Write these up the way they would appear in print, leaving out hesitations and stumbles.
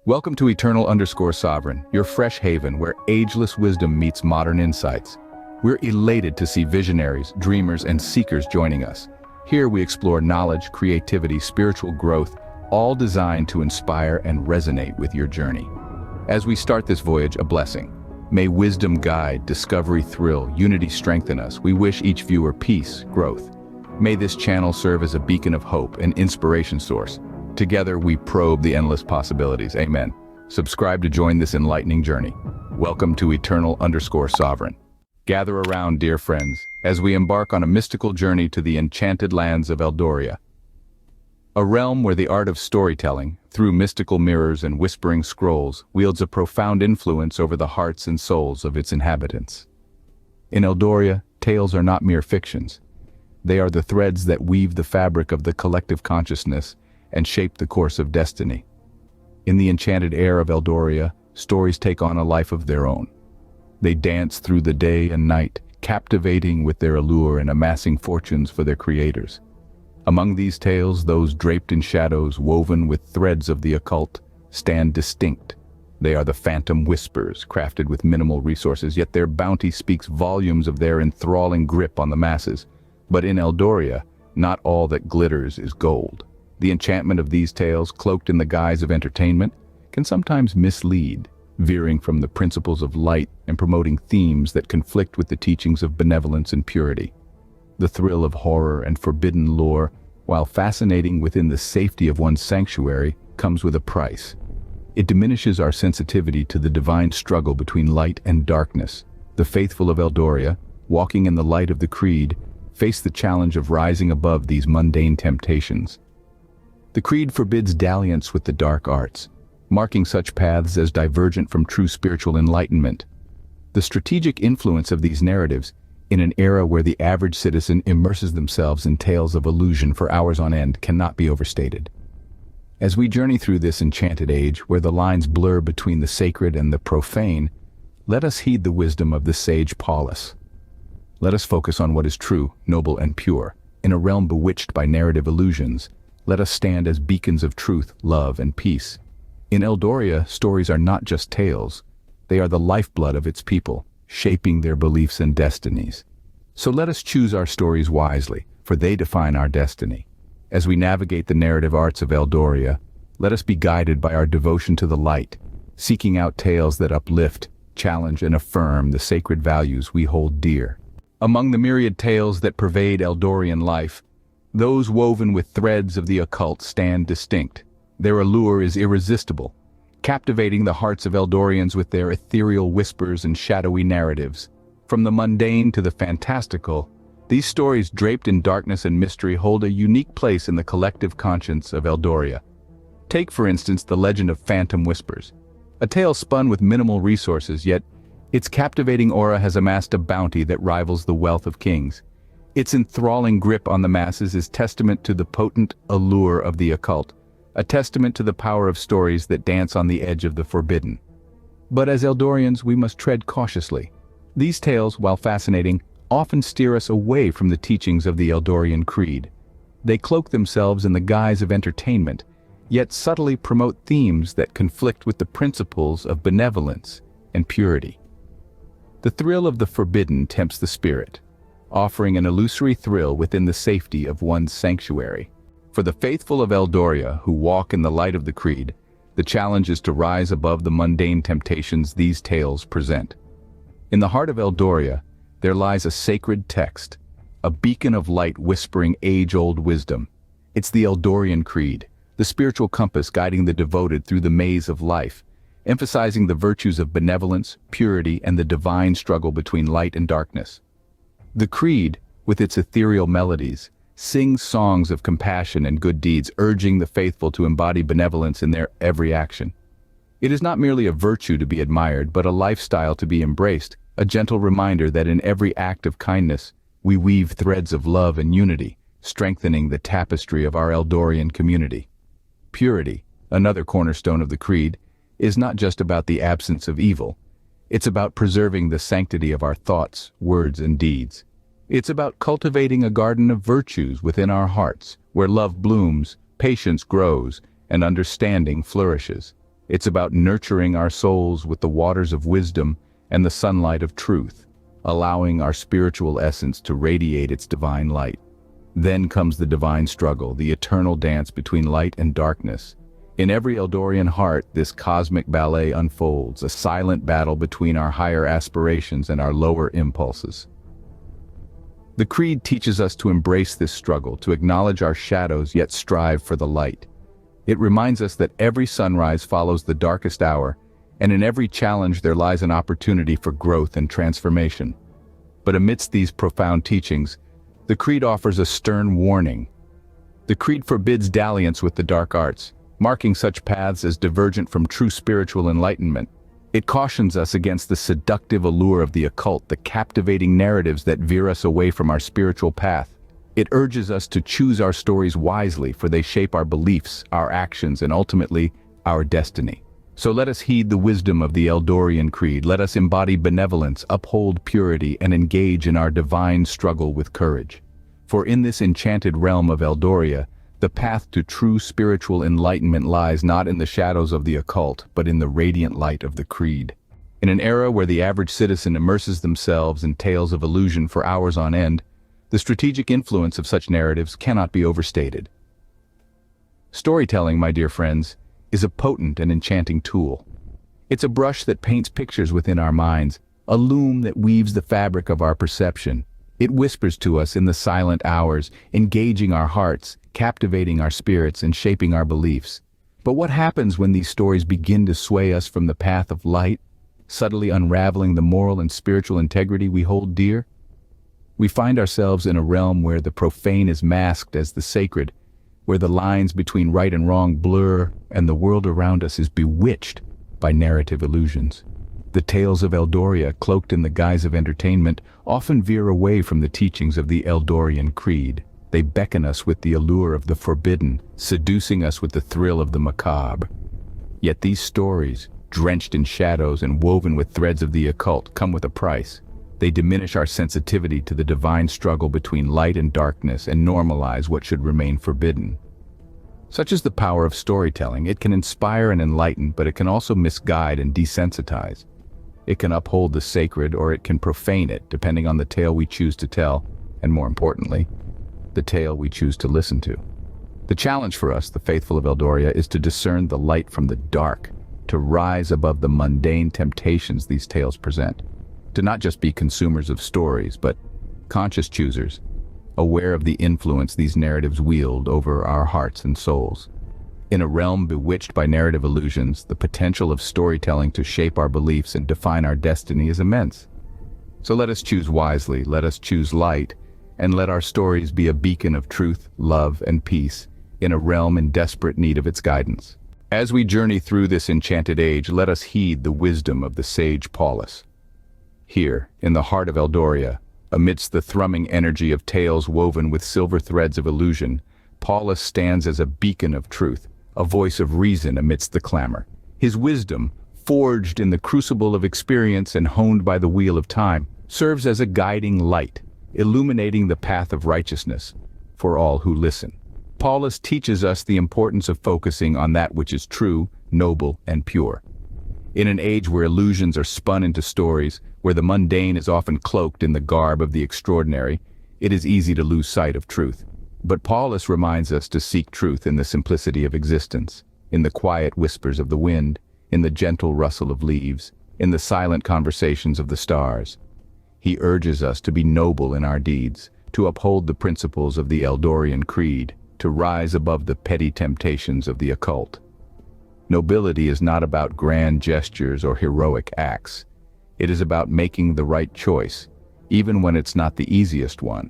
Welcome to Eternal_Sovereign, your fresh haven where ageless wisdom meets modern insights. We're elated to see visionaries, dreamers, and seekers joining us. Here we explore knowledge, creativity, spiritual growth, all designed to inspire and resonate with your journey. As we start this voyage, a blessing. May wisdom guide, discovery thrill, unity strengthen us. We wish each viewer peace, growth. May this channel serve as a beacon of hope and inspiration source. Together we probe the endless possibilities. Amen. Subscribe to join this enlightening journey. Welcome to Eternal_Sovereign. Gather around, dear friends, as we embark on a mystical journey to the enchanted lands of Eldoria. A realm where the art of storytelling, through mystical mirrors and whispering scrolls, wields a profound influence over the hearts and souls of its inhabitants. In Eldoria, tales are not mere fictions. They are the threads that weave the fabric of the collective consciousness and shape the course of destiny. In the enchanted air of Eldoria, stories take on a life of their own. They dance through the day and night, captivating with their allure and amassing fortunes for their creators. Among these tales, those draped in shadows, woven with threads of the occult, stand distinct. They are the phantom whispers, crafted with minimal resources, yet their bounty speaks volumes of their enthralling grip on the masses. But in Eldoria, not all that glitters is gold. The enchantment of these tales, cloaked in the guise of entertainment, can sometimes mislead, veering from the principles of light and promoting themes that conflict with the teachings of benevolence and purity. The thrill of horror and forbidden lore, while fascinating within the safety of one's sanctuary, comes with a price. It diminishes our sensitivity to the divine struggle between light and darkness. The faithful of Eldoria, walking in the light of the creed, face the challenge of rising above these mundane temptations. The creed forbids dalliance with the dark arts, marking such paths as divergent from true spiritual enlightenment. The strategic influence of these narratives, in an era where the average citizen immerses themselves in tales of illusion for hours on end, cannot be overstated. As we journey through this enchanted age, where the lines blur between the sacred and the profane, let us heed the wisdom of the sage Paulus. Let us focus on what is true, noble, and pure. In a realm bewitched by narrative illusions, let us stand as beacons of truth, love, and peace. In Eldoria, stories are not just tales. They are the lifeblood of its people, shaping their beliefs and destinies. So let us choose our stories wisely, for they define our destiny. As we navigate the narrative arts of Eldoria, let us be guided by our devotion to the light, seeking out tales that uplift, challenge, and affirm the sacred values we hold dear. Among the myriad tales that pervade Eldorian life, those woven with threads of the occult stand distinct. Their allure is irresistible, captivating the hearts of Eldorians with their ethereal whispers and shadowy narratives. From the mundane to the fantastical, these stories draped in darkness and mystery hold a unique place in the collective conscience of Eldoria. Take, for instance, the legend of Phantom Whispers, a tale spun with minimal resources, yet its captivating aura has amassed a bounty that rivals the wealth of kings. Its enthralling grip on the masses is testament to the potent allure of the occult, a testament to the power of stories that dance on the edge of the forbidden. But as Eldorians, we must tread cautiously. These tales, while fascinating, often steer us away from the teachings of the Eldorian creed. They cloak themselves in the guise of entertainment, yet subtly promote themes that conflict with the principles of benevolence and purity. The thrill of the forbidden tempts the spirit, offering an illusory thrill within the safety of one's sanctuary. For the faithful of Eldoria who walk in the light of the creed, the challenge is to rise above the mundane temptations these tales present. In the heart of Eldoria, there lies a sacred text, a beacon of light whispering age-old wisdom. It's the Eldorian creed, the spiritual compass guiding the devoted through the maze of life, emphasizing the virtues of benevolence, purity, and the divine struggle between light and darkness. The creed, with its ethereal melodies, sings songs of compassion and good deeds, urging the faithful to embody benevolence in their every action. It is not merely a virtue to be admired, but a lifestyle to be embraced, a gentle reminder that in every act of kindness, we weave threads of love and unity, strengthening the tapestry of our Eldorian community. Purity, another cornerstone of the creed, is not just about the absence of evil. It's about preserving the sanctity of our thoughts, words, and deeds. It's about cultivating a garden of virtues within our hearts, where love blooms, patience grows, and understanding flourishes. It's about nurturing our souls with the waters of wisdom and the sunlight of truth, allowing our spiritual essence to radiate its divine light. Then comes the divine struggle, the eternal dance between light and darkness. In every Eldorian heart, this cosmic ballet unfolds, a silent battle between our higher aspirations and our lower impulses. The Creed teaches us to embrace this struggle, to acknowledge our shadows yet strive for the light. It reminds us that every sunrise follows the darkest hour, and in every challenge there lies an opportunity for growth and transformation. But amidst these profound teachings, the Creed offers a stern warning. The Creed forbids dalliance with the dark arts, marking such paths as divergent from true spiritual enlightenment. It cautions us against the seductive allure of the occult, the captivating narratives that veer us away from our spiritual path. It urges us to choose our stories wisely, for they shape our beliefs, our actions, and ultimately, our destiny. So let us heed the wisdom of the Eldorian Creed. Let us embody benevolence, uphold purity, and engage in our divine struggle with courage. For in this enchanted realm of Eldoria, the path to true spiritual enlightenment lies not in the shadows of the occult, but in the radiant light of the Creed. In an era where the average citizen immerses themselves in tales of illusion for hours on end, the strategic influence of such narratives cannot be overstated. Storytelling, my dear friends, is a potent and enchanting tool. It's a brush that paints pictures within our minds, a loom that weaves the fabric of our perception. It whispers to us in the silent hours, engaging our hearts, captivating our spirits, and shaping our beliefs. But what happens when these stories begin to sway us from the path of light, subtly unraveling the moral and spiritual integrity we hold dear? We find ourselves in a realm where the profane is masked as the sacred, where the lines between right and wrong blur, and the world around us is bewitched by narrative illusions. The tales of Eldoria, cloaked in the guise of entertainment, often veer away from the teachings of the Eldorian Creed. They beckon us with the allure of the forbidden, seducing us with the thrill of the macabre. Yet these stories, drenched in shadows and woven with threads of the occult, come with a price. They diminish our sensitivity to the divine struggle between light and darkness and normalize what should remain forbidden. Such is the power of storytelling. It can inspire and enlighten, but it can also misguide and desensitize. It can uphold the sacred, or it can profane it, depending on the tale we choose to tell, and more importantly, the tale we choose to listen to. The challenge for us, the faithful of Eldoria, is to discern the light from the dark, to rise above the mundane temptations these tales present, to not just be consumers of stories, but conscious choosers, aware of the influence these narratives wield over our hearts and souls. In a realm bewitched by narrative illusions, the potential of storytelling to shape our beliefs and define our destiny is immense. So let us choose wisely, let us choose light, and let our stories be a beacon of truth, love, and peace in a realm in desperate need of its guidance. As we journey through this enchanted age, let us heed the wisdom of the sage Paulus. Here, in the heart of Eldoria, amidst the thrumming energy of tales woven with silver threads of illusion, Paulus stands as a beacon of truth, a voice of reason amidst the clamor. His wisdom, forged in the crucible of experience and honed by the wheel of time, serves as a guiding light, illuminating the path of righteousness for all who listen. Paulus teaches us the importance of focusing on that which is true, noble, and pure. In an age where illusions are spun into stories, where the mundane is often cloaked in the garb of the extraordinary, it is easy to lose sight of truth. But Paulus reminds us to seek truth in the simplicity of existence, in the quiet whispers of the wind, in the gentle rustle of leaves, in the silent conversations of the stars. He urges us to be noble in our deeds, to uphold the principles of the Eldorian Creed, to rise above the petty temptations of the occult. Nobility is not about grand gestures or heroic acts. It is about making the right choice, even when it's not the easiest one.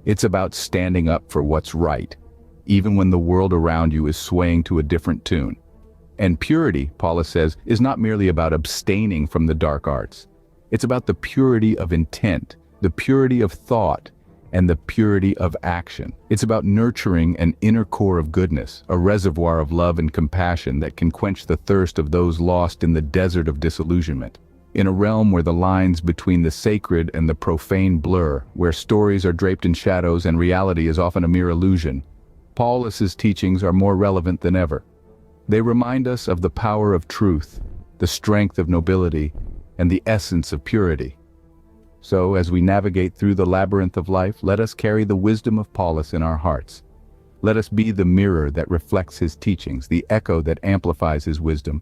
It's about standing up for what's right, even when the world around you is swaying to a different tune. And purity, Paulus says, is not merely about abstaining from the dark arts. It's about the purity of intent, the purity of thought, and the purity of action. It's about nurturing an inner core of goodness, a reservoir of love and compassion that can quench the thirst of those lost in the desert of disillusionment. In a realm where the lines between the sacred and the profane blur, where stories are draped in shadows and reality is often a mere illusion, Paulus's teachings are more relevant than ever. They remind us of the power of truth, the strength of nobility, and the essence of purity. So, as we navigate through the labyrinth of life, let us carry the wisdom of Paulus in our hearts. Let us be the mirror that reflects his teachings, the echo that amplifies his wisdom.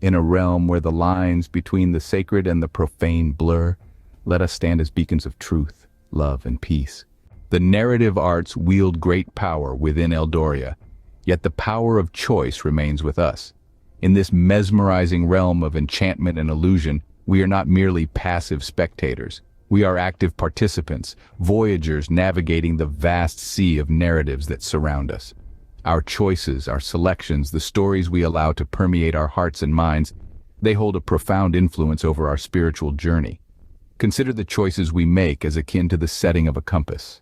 In a realm where the lines between the sacred and the profane blur, let us stand as beacons of truth, love, and peace. The narrative arts wield great power within Eldoria, yet the power of choice remains with us. In this mesmerizing realm of enchantment and illusion, we are not merely passive spectators. We are active participants, voyagers navigating the vast sea of narratives that surround us. Our choices, our selections, the stories we allow to permeate our hearts and minds, they hold a profound influence over our spiritual journey. Consider the choices we make as akin to the setting of a compass.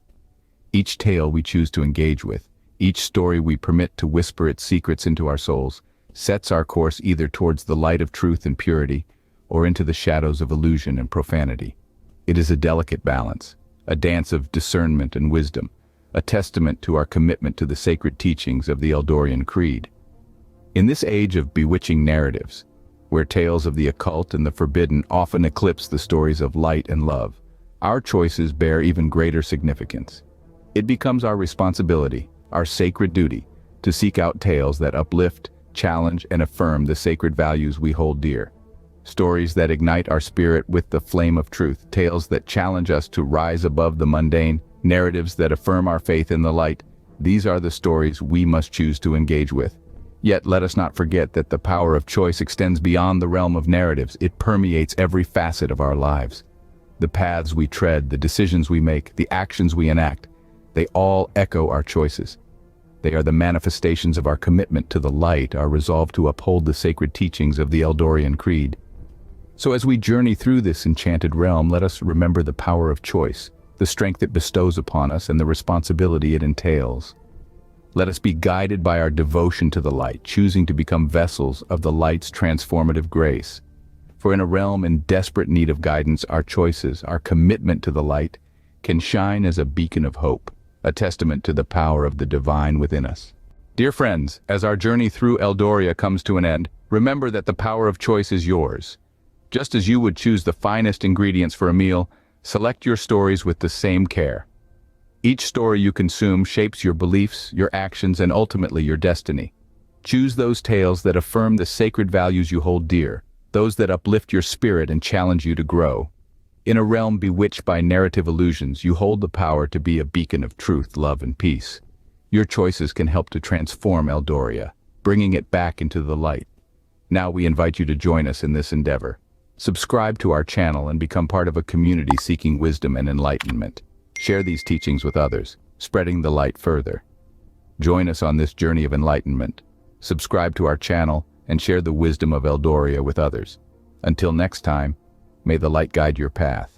Each tale we choose to engage with, each story we permit to whisper its secrets into our souls, sets our course either towards the light of truth and purity, or into the shadows of illusion and profanity. It is a delicate balance, a dance of discernment and wisdom, a testament to our commitment to the sacred teachings of the Eldorian Creed. In this age of bewitching narratives, where tales of the occult and the forbidden often eclipse the stories of light and love, our choices bear even greater significance. It becomes our responsibility, our sacred duty, to seek out tales that uplift, challenge, and affirm the sacred values we hold dear. Stories that ignite our spirit with the flame of truth, tales that challenge us to rise above the mundane, narratives that affirm our faith in the light. These are the stories we must choose to engage with. Yet let us not forget that the power of choice extends beyond the realm of narratives. It permeates every facet of our lives. The paths we tread, the decisions we make, the actions we enact, they all echo our choices. They are the manifestations of our commitment to the light, our resolve to uphold the sacred teachings of the Eldorian Creed. So as we journey through this enchanted realm, let us remember the power of choice, the strength it bestows upon us, and the responsibility it entails. Let us be guided by our devotion to the light, choosing to become vessels of the light's transformative grace. For in a realm in desperate need of guidance, our choices, our commitment to the light, can shine as a beacon of hope, a testament to the power of the divine within us. Dear friends, as our journey through Eldoria comes to an end, remember that the power of choice is yours. Just as you would choose the finest ingredients for a meal, select your stories with the same care. Each story you consume shapes your beliefs, your actions, and ultimately your destiny. Choose those tales that affirm the sacred values you hold dear, those that uplift your spirit and challenge you to grow. In a realm bewitched by narrative illusions, you hold the power to be a beacon of truth, love, and peace. Your choices can help to transform Eldoria, bringing it back into the light. Now we invite you to join us in this endeavor. Subscribe to our channel and become part of a community seeking wisdom and enlightenment. Share these teachings with others, spreading the light further. Join us on this journey of enlightenment. Subscribe to our channel and share the wisdom of Eldoria with others. Until next time, may the light guide your path.